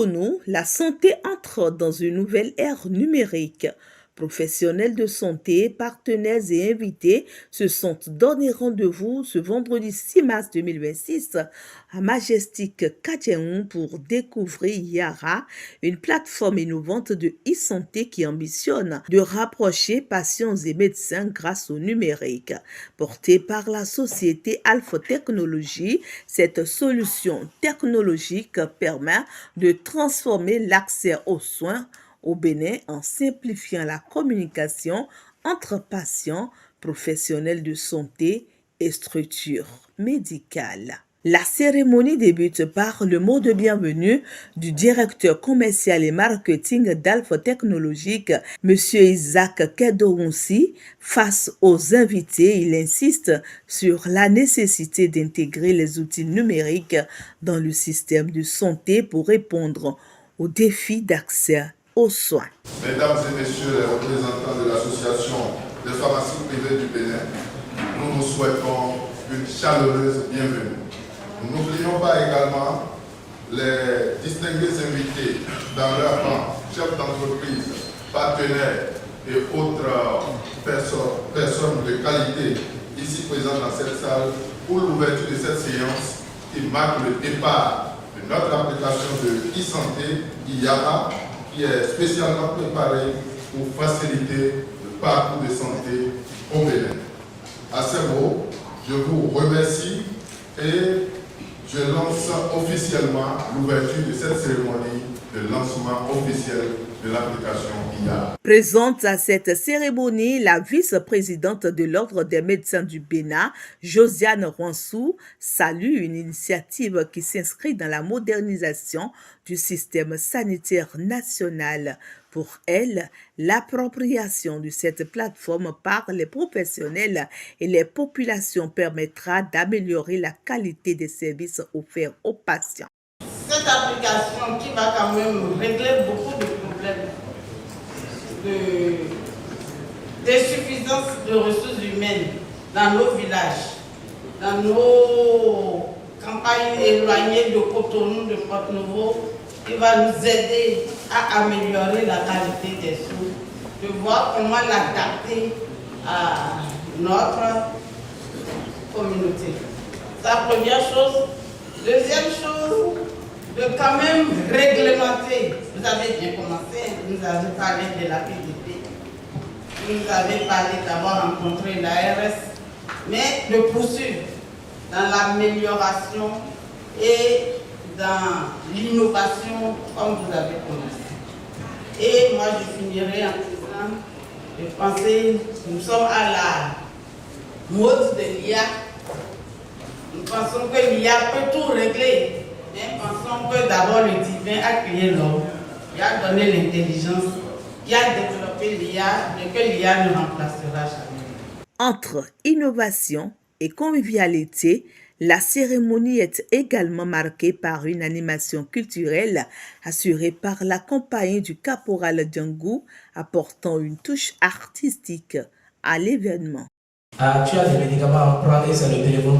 Cotonou, la santé entre dans une nouvelle ère numérique. Professionnels de santé, partenaires et invités se sont donné rendez-vous ce vendredi 6 mars 2026 à Majestic Kadjeun pour découvrir Yara, une plateforme innovante de e-santé qui ambitionne de rapprocher patients et médecins grâce au numérique. Portée par la société Alpha Technologies, cette solution technologique permet de transformer l'accès aux soins au Bénin en simplifiant la communication entre patients, professionnels de santé et structures médicales. La cérémonie débute par le mot de bienvenue du directeur commercial et marketing d'Alpha Technologiques, M. Isaac Kedoronsi. Face aux invités, il insiste sur la nécessité d'intégrer les outils numériques dans le système de santé pour répondre aux défis d'accès aux soins. Mesdames et messieurs les représentants de l'association des pharmacies privées du Bénin, nous vous souhaitons une chaleureuse bienvenue. Nous n'oublions pas également les distingués invités dans leur rang, chefs d'entreprise, partenaires et autres personnes de qualité ici présentes dans cette salle pour l'ouverture de cette séance qui marque le départ de notre application de e-santé Yara, qui est spécialement préparé pour faciliter le parcours de santé au Bénin. À ces mots, je vous remercie et je lance officiellement l'ouverture de cette cérémonie de lancement officiel de l'application IA. Présente à cette cérémonie, la vice-présidente de l'Ordre des médecins du Bénin, Josiane Ransou, salue une initiative qui s'inscrit dans la modernisation du système sanitaire national. Pour elle, l'appropriation de cette plateforme par les professionnels et les populations permettra d'améliorer la qualité des services offerts aux patients. Cette application qui va quand même régler beaucoup de problèmes d'insuffisance de ressources humaines dans nos villages, dans nos campagnes éloignées de Cotonou, de Porte-Nouveau, qui va nous aider à améliorer la qualité des soins, de voir comment l'adapter à notre communauté. C'est la première chose. Deuxième chose, de quand même réglementer. Vous avez bien commencé, vous avez parlé de la PDP, vous avez parlé d'avoir rencontré l'ARS, mais de poursuivre dans l'amélioration et dans l'innovation comme vous avez commencé. Et moi je finirai en disant, je pensais, nous sommes à la mode de l'IA. Nous pensons que l'IA peut tout régler. Mais pensons que d'abord le divin a créé l'homme, il a donné l'intelligence, il a développé l'IA, mais que l'IA ne remplacera jamais. Entre innovation et convivialité, la cérémonie est également marquée par une animation culturelle assurée par la compagnie du caporal Django, apportant une touche artistique à l'événement. Ah, tu as des médicaments à prendre et c'est le téléphone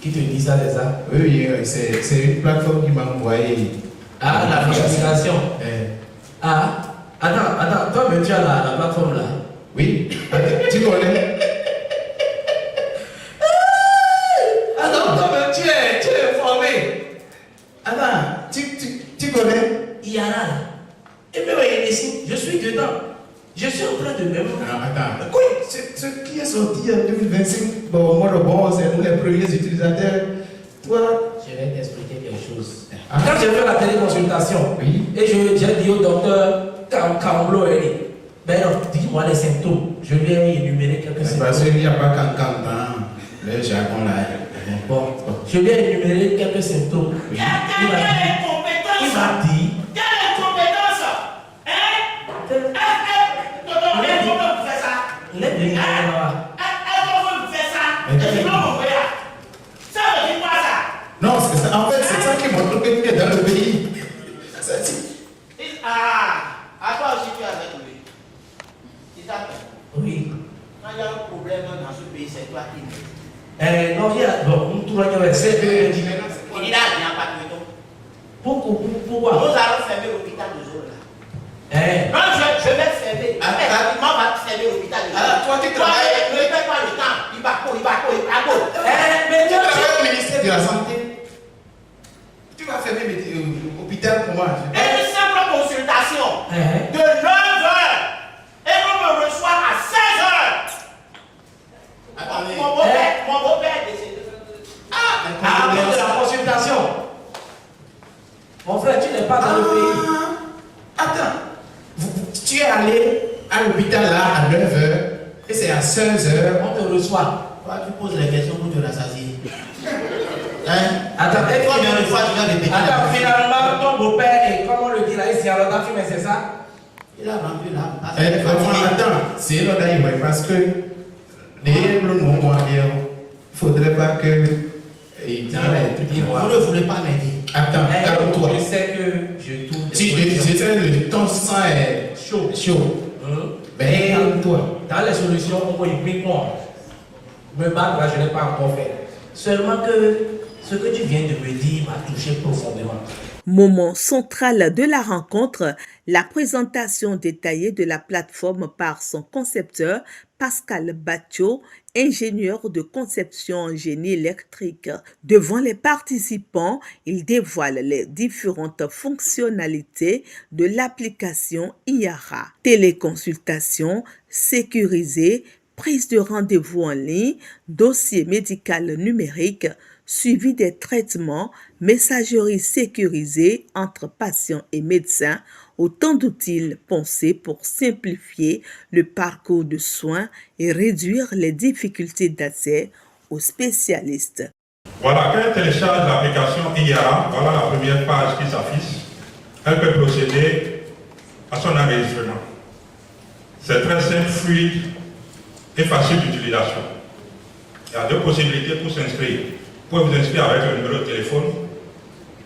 qui te dit ça, c'est ça? Oui, c'est une plateforme qui m'a envoyé. Ah, la notification. Ah, attends, toi, mais tu as la plateforme là? Oui, tu connais? Attends, toi, mais tu es formé. Attends, tu connais? Yara là. Et même ici, je suis dedans. Je suis en train de me... Attends, oui, ce qui est sorti en 2025, bon, moi, c'est nous les premiers utilisateurs. Toi, je vais t'expliquer quelque chose. Quand j'ai fait la téléconsultation, oui, et j'ai dit au docteur Kamlo, ben non, dis-moi les symptômes. Je lui ai énuméré quelques symptômes. Parce qu'il n'y a pas qu'un dans le jargon là. Bon, je lui ai énuméré quelques symptômes. Oui. Il m'a dit... Non, c'est ça. En fait, c'est ça qui montre que tu es dans le pays. À toi aussi tu es avec lui. C'est ça? Oui. Quand il y a un problème dans ce pays, c'est toi qui le Non, il y a... Bon, tout le monde c'est... Il dit là, il n'y a pas de méthode. Pourquoi? Nous allons fermer l'hôpital de Zone là. Non, je vais fermer. Maman va fermer l'hôpital de Zone. Alors, toi, tu travailles. Ne perds pas le temps. Il va quoi. Mais Tu travailles au ministère de la Santé. Tu vas fermer l'hôpital pour moi. Une simple consultation de 9h et on me reçoit à 16h. Attendez. Mon beau-père est décédé. À cause de la consultation. Mon frère, tu n'es pas dans le pays. Attends. Tu es allé à l'hôpital là à 9h et c'est à 16h. On te reçoit. Toi, tu poses les questions pour te rassasier. Attends, Attends, finalement, ton beau-père est, comme on le dit là, ici, alors t'as fumé, c'est ça? il a vendu là. Attends, c'est là d'ailleurs parce que il faudrait pas que. Vous ne voulez pas m'aider. Attends, calme-toi. Je sais que je tourne. Si je sais que ton sang est chaud. Mais calme-toi. Dans les solutions, on implique moi. Me battre là, je n'ai pas encore fait. Seulement que ce que tu viens de me dire m'a touché profondément. Moment central de la rencontre, la présentation détaillée de la plateforme par son concepteur, Pascal Batio, ingénieur de conception en génie électrique. Devant les participants, il dévoile les différentes fonctionnalités de l'application IARA. Téléconsultation sécurisée, prise de rendez-vous en ligne, dossier médical numérique, suivi des traitements, messagerie sécurisée entre patients et médecins, autant d'outils pensés pour simplifier le parcours de soins et réduire les difficultés d'accès aux spécialistes. Voilà, quand elle télécharge l'application IARA, voilà la première page qui s'affiche. Elle peut procéder à son enregistrement. C'est très simple, fluide et facile d'utilisation. Il y a deux possibilités pour s'inscrire. Vous pouvez vous inscrire avec le numéro de téléphone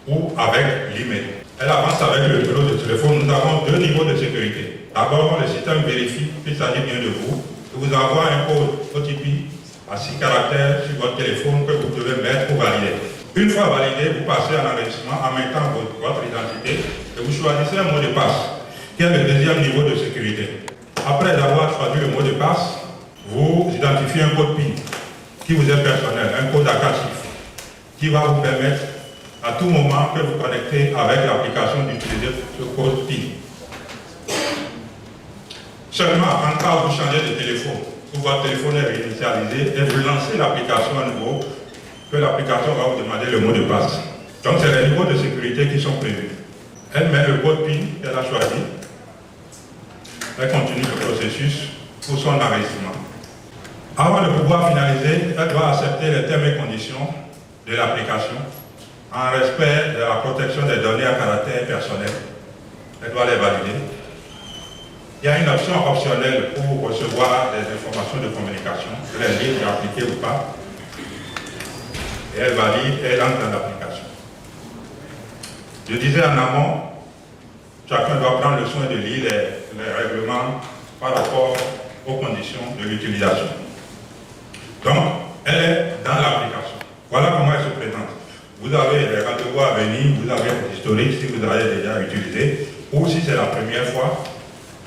ou avec l'email. Elle avance avec le numéro de téléphone. Nous avons deux niveaux de sécurité. D'abord, le système vérifie qu'il s'agit bien de vous. Il vous envoie un code OTP à 6 caractères sur votre téléphone que vous devez mettre pour valider. Une fois validé, vous passez à l'enregistrement en mettant votre identité et vous choisissez un mot de passe, qui est le deuxième niveau de sécurité. Après avoir choisi le mot de passe, vous identifiez un code PIN qui vous est personnel, un code à 4 chiffres, qui va vous permettre à tout moment que vous connectez avec l'application d'utiliser ce code PIN. Seulement, en cas où vous changez de téléphone, où votre téléphone est réinitialisé et vous lancez l'application à nouveau, que l'application va vous demander le mot de passe. Donc, c'est les niveaux de sécurité qui sont prévus. Elle met le code PIN qu'elle a choisi. Elle continue le processus pour son enregistrement. Avant de pouvoir finaliser, elle doit accepter les termes et conditions de l'application en respect de la protection des données à caractère personnel. Elle doit les valider. Il y a une option optionnelle pour recevoir des informations de communication, que les lignes sont appliquées ou pas. Et elle valide et elle entre dans l'application. Je disais en amont, chacun doit prendre le soin de lire les règlements par rapport aux conditions de l'utilisation. Donc, elle est dans l'application. Voilà comment elle se présente. Vous avez les rendez-vous à venir, vous avez l'historique si vous avez déjà utilisé, ou si c'est la première fois,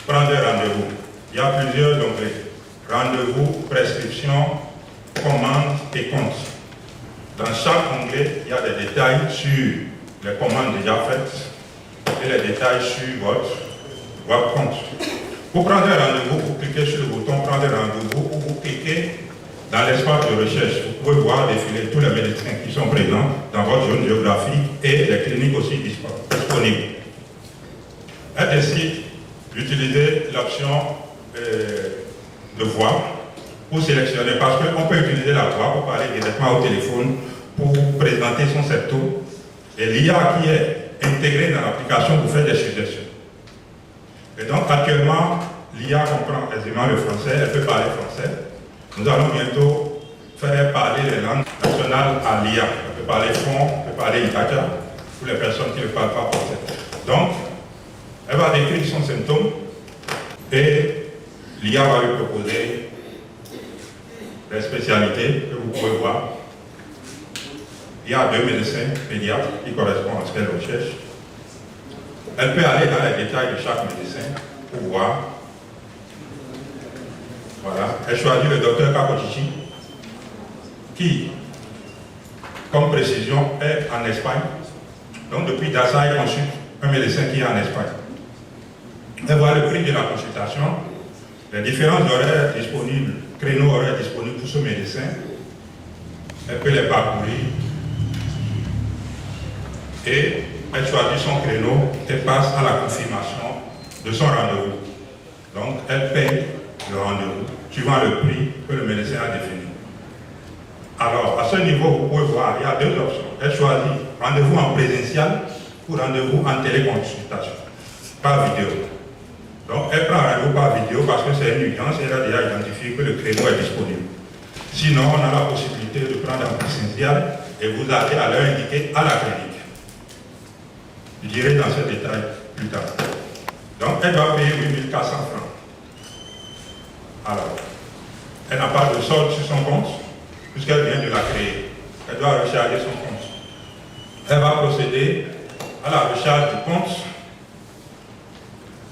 prenez rendez-vous. Il y a plusieurs onglets. Rendez-vous, prescription, commande et compte. Dans chaque onglet, il y a des détails sur les commandes déjà faites et les détails sur votre compte. Pour prendre un rendez-vous, vous cliquez sur le bouton prendre un rendez-vous ou vous cliquez dans l'espace de recherche. Vous pouvez voir défiler tous les médecins qui sont présents dans votre zone géographique et les cliniques aussi disponibles. Elle décide d'utiliser l'option de voix pour sélectionner, parce qu'on peut utiliser la voix pour parler directement au téléphone, pour présenter son symptôme. Et l'IA qui est intégrée dans l'application vous fait des suggestions. Et donc actuellement, l'IA comprend aisément le français, elle peut parler français. Nous allons bientôt faire parler les langues nationales à l'IA. Elle peut parler Fon, elle peut parler Itaca, pour les personnes qui ne parlent pas français. Donc, elle va décrire son symptôme et l'IA va lui proposer les spécialités que vous pouvez voir. il y a 2 médecins pédiatres qui correspondent à ce qu'elle recherche. Elle peut aller dans les détails de chaque médecin pour voir. Voilà. Elle choisit le docteur Kakochichi, qui, comme précision, est en Espagne. Donc depuis Dassa, elle consulte un médecin qui est en Espagne. Elle voit le prix de la consultation, les différents horaires disponibles, créneaux horaires disponibles pour ce médecin. Elle peut les parcourir et elle choisit son créneau et passe à la confirmation de son rendez-vous. Donc elle paye le rendez-vous suivant le prix que le médecin a défini. Alors à ce niveau, vous pouvez voir, il y a 2 options. Elle choisit rendez-vous en présentiel ou rendez-vous en téléconsultation, par vidéo. Donc elle prend rendez-vous par vidéo parce que c'est une urgence et elle a déjà identifié que le créneau est disponible. Sinon, on a la possibilité de prendre en présentiel et vous allez à l'heure indiquée à la clinique. Je dirai dans ce détail plus tard. Donc elle doit payer 8 400 francs. Alors, elle n'a pas de solde sur son compte puisqu'elle vient de la créer. Elle doit recharger son compte. Elle va procéder à la recharge du compte.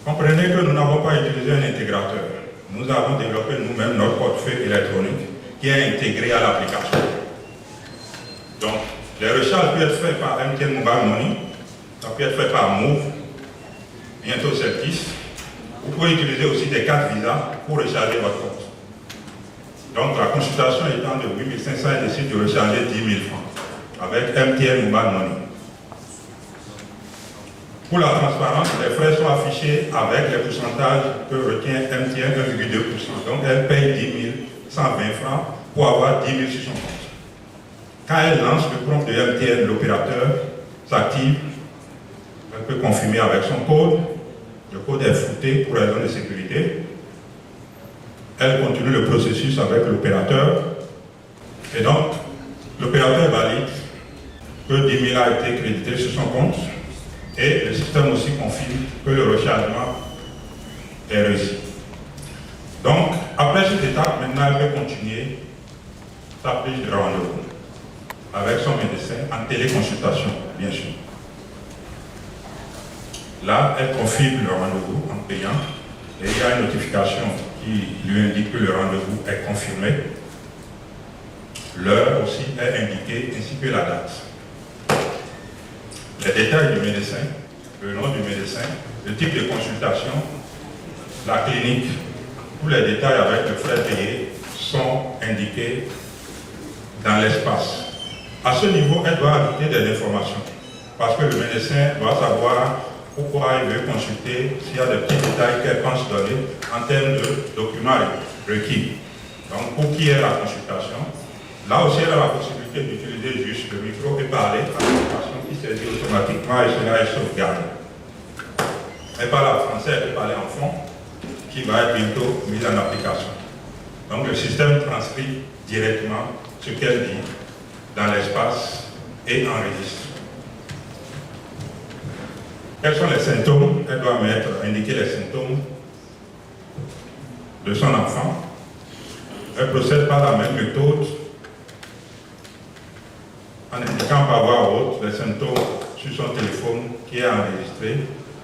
Comprenez que nous n'avons pas utilisé un intégrateur. Nous avons développé nous-mêmes notre portefeuille électronique qui est intégré à l'application. Donc, les recharges peuvent être faites par MTN Mobile Money, ça peut être fait par Move, bientôt Certis. Vous pouvez utiliser aussi des cartes Visa pour recharger votre compte. Donc, la consultation étant de 8 500, elle décide de recharger 10 000 francs avec MTN Mobile Money. Pour la transparence, les frais sont affichés avec les pourcentages que retient MTN, 1,2%. Donc elle paye 10 120 francs pour avoir 10 000 sur son compte. Quand elle lance le prompt de MTN, l'opérateur s'active. Elle peut confirmer avec son code. Le code est flouté pour raison de sécurité. Elle continue le processus avec l'opérateur. Et donc, l'opérateur valide que 10 000 a été crédité sur son compte. Et le système aussi confirme que le rechargement est réussi. Donc, après cette étape, maintenant, elle peut continuer sa prise de rendez-vous avec son médecin en téléconsultation, bien sûr. Là, elle confirme le rendez-vous en payant et il y a une notification qui lui indique que le rendez-vous est confirmé. L'heure aussi est indiquée ainsi que la date. Les détails du médecin, le nom du médecin, le type de consultation, la clinique, tous les détails avec le frais payé sont indiqués dans l'espace. À ce niveau, elle doit ajouter des informations parce que le médecin doit savoir pourquoi il veut consulter, s'il y a des petits détails qu'elle pense donner en termes de documents requis. Donc, pour qui est la consultation, là aussi, elle a la possibilité d'utiliser juste le micro et parler à l'application qui saisit automatiquement et cela est sauvegardé. Elle parle en français, elle peut parler en fond, qui va être bientôt mise en application. Donc le système transcrit directement ce qu'elle dit dans l'espace et enregistre. Quels sont les symptômes? Elle doit indiquer les symptômes de son enfant. Elle procède par la même méthode en indiquant par voix haute les symptômes sur son téléphone qui est enregistré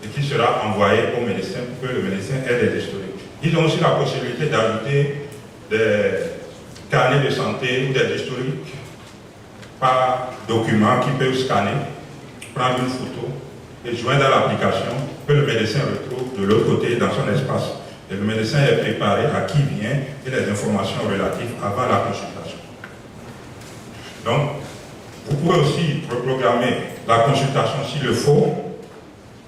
et qui sera envoyé au médecin pour que le médecin ait des historiques. Ils ont aussi la possibilité d'ajouter des carnets de santé ou des historiques par document qu'ils peuvent scanner, prendre une photo et joindre à l'application que le médecin retrouve de l'autre côté dans son espace. Et le médecin est préparé à qui vient et les informations relatives avant la consultation. Donc, vous pouvez aussi reprogrammer la consultation s'il le faut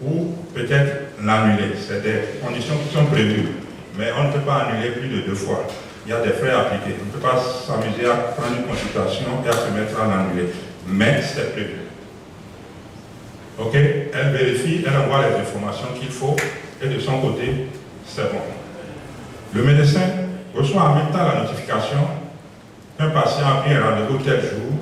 ou peut-être l'annuler. C'est des conditions qui sont prévues, mais on ne peut pas annuler plus de 2 fois. Il y a des frais appliqués. On ne peut pas s'amuser à prendre une consultation et à se mettre à l'annuler, mais c'est prévu. Ok, elle vérifie, elle envoie les informations qu'il faut et de son côté, c'est bon. Le médecin reçoit en même temps la notification qu'un patient a pris un rendez-vous tel jour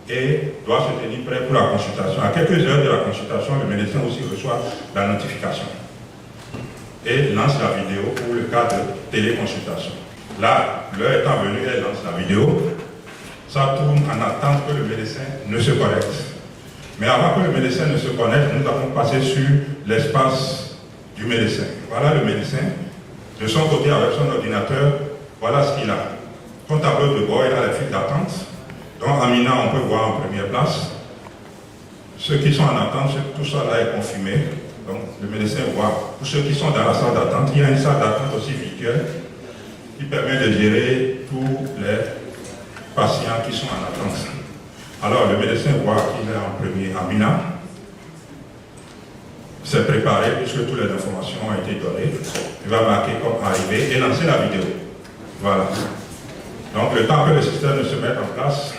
et doit se tenir prêt pour la consultation. À quelques heures de la consultation, le médecin aussi reçoit la notification et lance la vidéo pour le cas de téléconsultation. Là, l'heure étant venue, elle lance la vidéo. ça tourne en attente que le médecin ne se connecte. Mais avant que le médecin ne se connecte, nous avons passé sur l'espace du médecin. Voilà le médecin. De son côté, avec son ordinateur, voilà ce qu'il a. Son tableau de bord, il a les files d'attente. Donc, Amina, on peut voir en première place. Ceux qui sont en attente, tout ça là est confirmé. Donc, le médecin voit. Pour ceux qui sont dans la salle d'attente, il y a une salle d'attente aussi virtuelle qui permet de gérer tous les patients qui sont en attente. Alors, le médecin voit qu'il est en premier. Amina s'est préparé puisque toutes les informations ont été données. Il va marquer comme arrivé et lancer la vidéo. Voilà. Donc, le temps que le système ne se mette en place,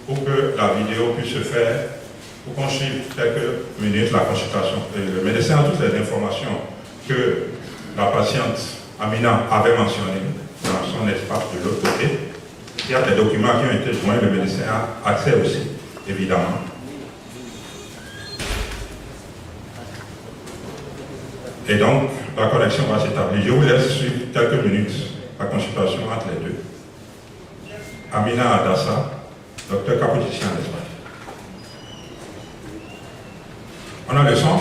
pour que la vidéo puisse se faire, pour qu'on suive quelques minutes la consultation. Et le médecin a toutes les informations que la patiente Amina avait mentionnées dans son espace de l'autre côté. Il y a des documents qui ont été joints, le médecin a accès aussi, évidemment. Et donc, la connexion va s'établir. Je vous laisse suivre quelques minutes la consultation entre les deux. Amina Adassa, docteur capoticien en Espagne. On a le son?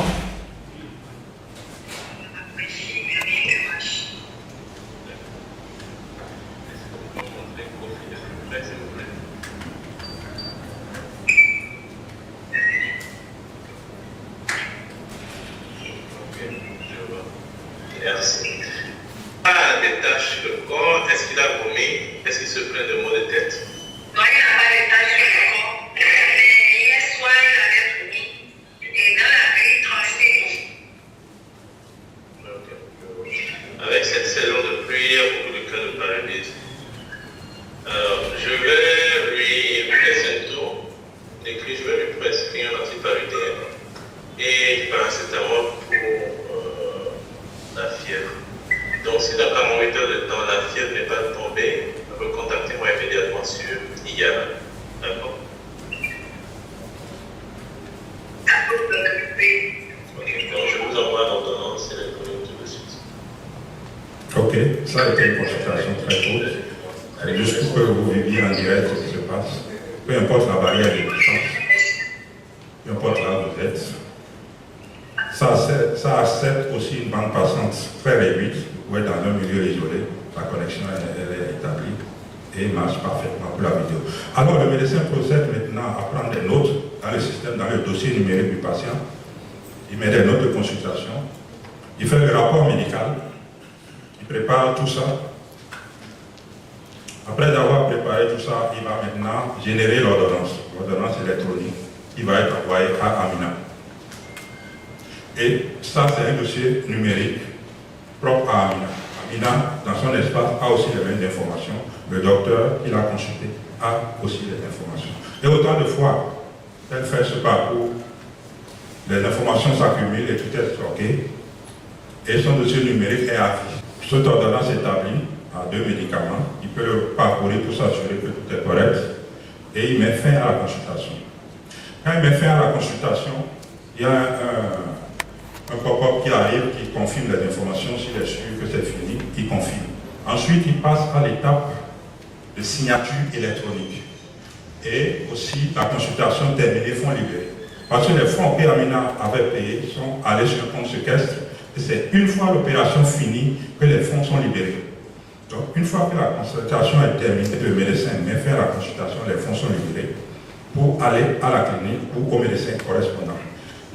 Merci. Des taches sur le corps, est-ce qu'il a vomi? Est-ce qu'il se plaint de maux de tête? Non, il n'a pas de taches sur le corps. Mais hier soir, il avait vomi. Et dans la nuit, il transpirait. Avec cette saison de pluie, il y a beaucoup de cas de paralysie. Alors, je vais lui les symptômes décrits, je vais lui prescrire un antipaludisme et paracétamol pour la fièvre. Donc, si dans 48 heures de temps, la fièvre n'est pas tombée, recontactez-moi immédiatement sur IARA. D'accord? Ok, donc je vous envoie l'ordonnance électronique tout de suite. Ok, ça a été une consultation très courte. Juste pour que vous viviez en direct ce qui se passe. Peu importe la barrière de distance, peu importe là où vous êtes. Ça accepte aussi une bande passante très réduite. Vous êtes dans un milieu isolé, la connexion elle est établie et marche parfaitement pour la vidéo. Alors le médecin procède maintenant à prendre des notes dans le système, dans le dossier numérique du patient. Il met des notes de consultation, il fait le rapport médical, il prépare tout ça. Après avoir préparé tout ça, il va maintenant générer l'ordonnance électronique qui va être envoyée à Amina. Et ça, c'est un dossier numérique propre à Amina. Amina, dans son espace, a aussi les mêmes informations. Le docteur qui l'a consulté a aussi les informations. Et autant de fois, elle fait ce parcours, les informations s'accumulent et tout est stocké. Et son dossier numérique est acquis. Cette ordonnance établie à 2 médicaments, il peut le parcourir pour s'assurer que tout est correct. Et il met fin à la consultation. Quand il met fin à la consultation, il y a un pop-up qui arrive, qui confirme les informations, s'il est sûr que c'est fini, il confirme. Ensuite, il passe à l'étape de signature électronique. Et aussi, la consultation terminée, fonds libérés. Parce que les fonds que Amina avait payés sont allés sur un compte séquestre, et c'est une fois l'opération finie que les fonds sont libérés. Donc, une fois que la consultation est terminée, le médecin met fin à la consultation, les fonds sont libérés pour aller à la clinique ou au médecin correspondant.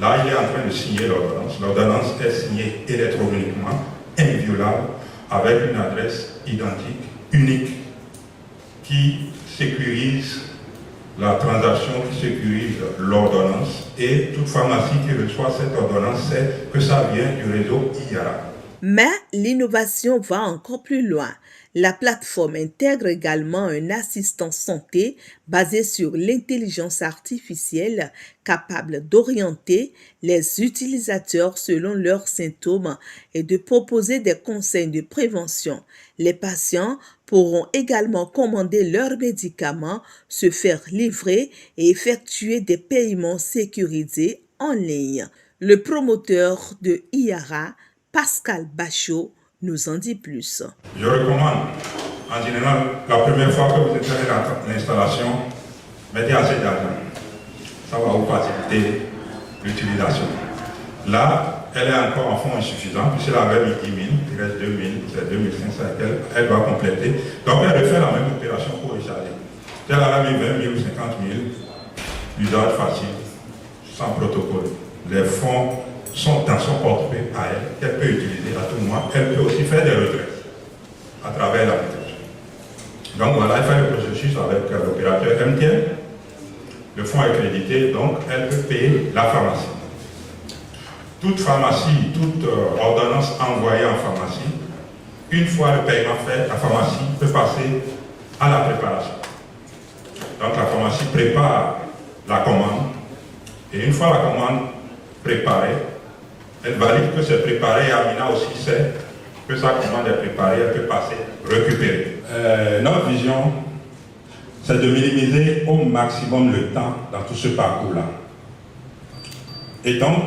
Là, il est en train de signer l'ordonnance. L'ordonnance est signée électroniquement, inviolable, avec une adresse identique, unique, qui sécurise la transaction, qui sécurise l'ordonnance. Et toute pharmacie qui reçoit cette ordonnance sait que ça vient du réseau IARA. Mais l'innovation va encore plus loin. La plateforme intègre également un assistant santé basé sur l'intelligence artificielle capable d'orienter les utilisateurs selon leurs symptômes et de proposer des conseils de prévention. Les patients pourront également commander leurs médicaments, se faire livrer et effectuer des paiements sécurisés en ligne. Le promoteur de IARA, Pascal Bachot, nous en dit plus. Je recommande En général, la première fois que vous installez l'installation, mettez assez d'argent. Ça va vous faciliter l'utilisation. Là, elle est encore en fonds insuffisant, puisqu'elle avait mis 10 000, il reste 2 000, c'est 2 500 elle doit compléter. Donc elle refait la même opération pour recharger. Si elle avait mis 20 000 ou 50 000, l'usage facile, sans protocole. Les fonds sont dans son portefeuille à elle, qu'elle peut utiliser à tout moment. Elle peut aussi faire des retraits à travers l'application. Donc voilà, elle fait le processus avec l'opérateur MTN. Le fonds est crédité, donc elle peut payer la pharmacie. Toute pharmacie, toute ordonnance envoyée en pharmacie, une fois le paiement fait, la pharmacie peut passer à la préparation. Donc la pharmacie prépare la commande, et une fois la commande préparée, elle valide que c'est préparé, et Amina aussi sait que sa commande est préparée, elle peut passer, récupérer. Notre vision, c'est de minimiser au maximum le temps dans tout ce parcours-là. Et donc,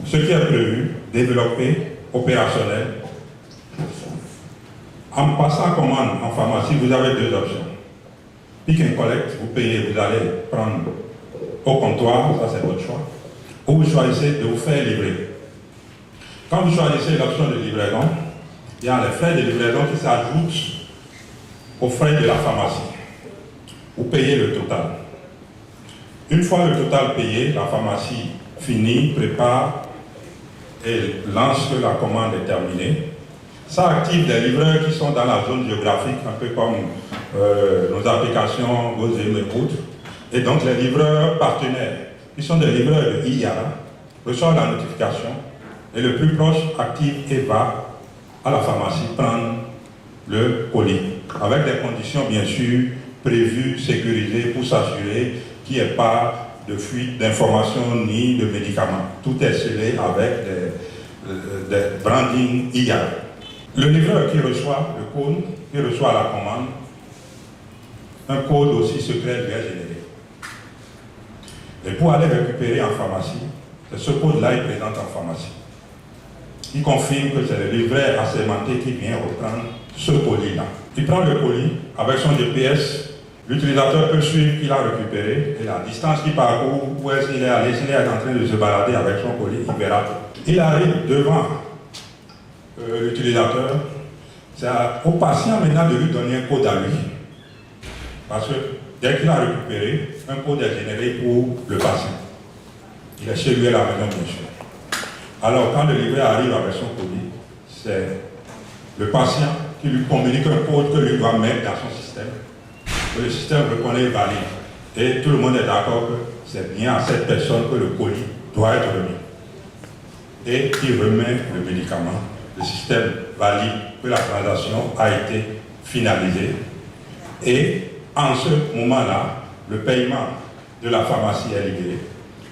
ce qui est prévu, développé, opérationnel, en passant commande en pharmacie, vous avez deux options. Pick and collect, vous payez, vous allez prendre au comptoir, ça c'est votre choix, ou vous choisissez de vous faire livrer. Quand vous choisissez l'option de livraison, il y a les frais de livraison qui s'ajoutent aux frais de la pharmacie. Vous payez le total. Une fois le total payé, la pharmacie finit, prépare et lance que la commande est terminée. Ça active des livreurs qui sont dans la zone géographique, un peu comme nos applications, Gozem et autres. Et donc les livreurs partenaires, qui sont des livreurs de IARA, reçoivent la notification et le plus proche active et va à la pharmacie prendre le colis, avec des conditions bien sûr prévues, sécurisées pour s'assurer qu'il n'y ait pas de fuite d'informations ni de médicaments. Tout est scellé avec des branding IARA. Le livreur qui reçoit le code, qui reçoit la commande, un code aussi secret lui est généré. Et pour aller récupérer en pharmacie, c'est ce code-là il présente en pharmacie. Il confirme que c'est le livret assermenté qui vient reprendre ce colis-là. Il prend le colis avec son GPS, l'utilisateur peut suivre qu'il a récupéré et la distance qu'il parcourt, où est-ce qu'il est allé, s'il est en train de se balader avec son colis, il verra. Il arrive devant l'utilisateur, c'est au patient maintenant de lui donner un code à lui. Parce que dès qu'il a récupéré, un code est généré pour le patient. Il est chez lui à la maison, bien sûr. Alors, quand le livret arrive avec son colis, c'est le patient qui lui communique un code que lui doit mettre dans son système, que le système reconnaît et valide. Et tout le monde est d'accord que c'est bien à cette personne que le colis doit être remis. Et il remet le médicament. Le système valide que la transaction a été finalisée. Et en ce moment-là, le paiement de la pharmacie est libéré,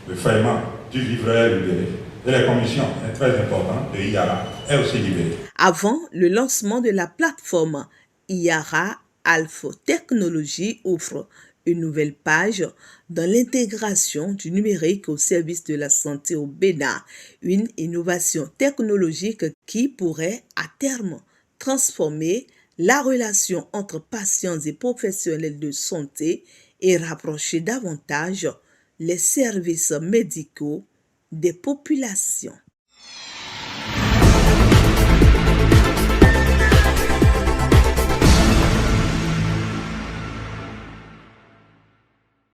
le paiement du livret est libéré, et les commissions, est très important, de IARA est aussi libérée. Avant le lancement de la plateforme, IARA Alpha Technologies ouvre une nouvelle page dans l'intégration du numérique au service de la santé au Bénin, une innovation technologique qui pourrait à terme transformer la relation entre patients et professionnels de santé et rapprocher davantage les services médicaux des populations.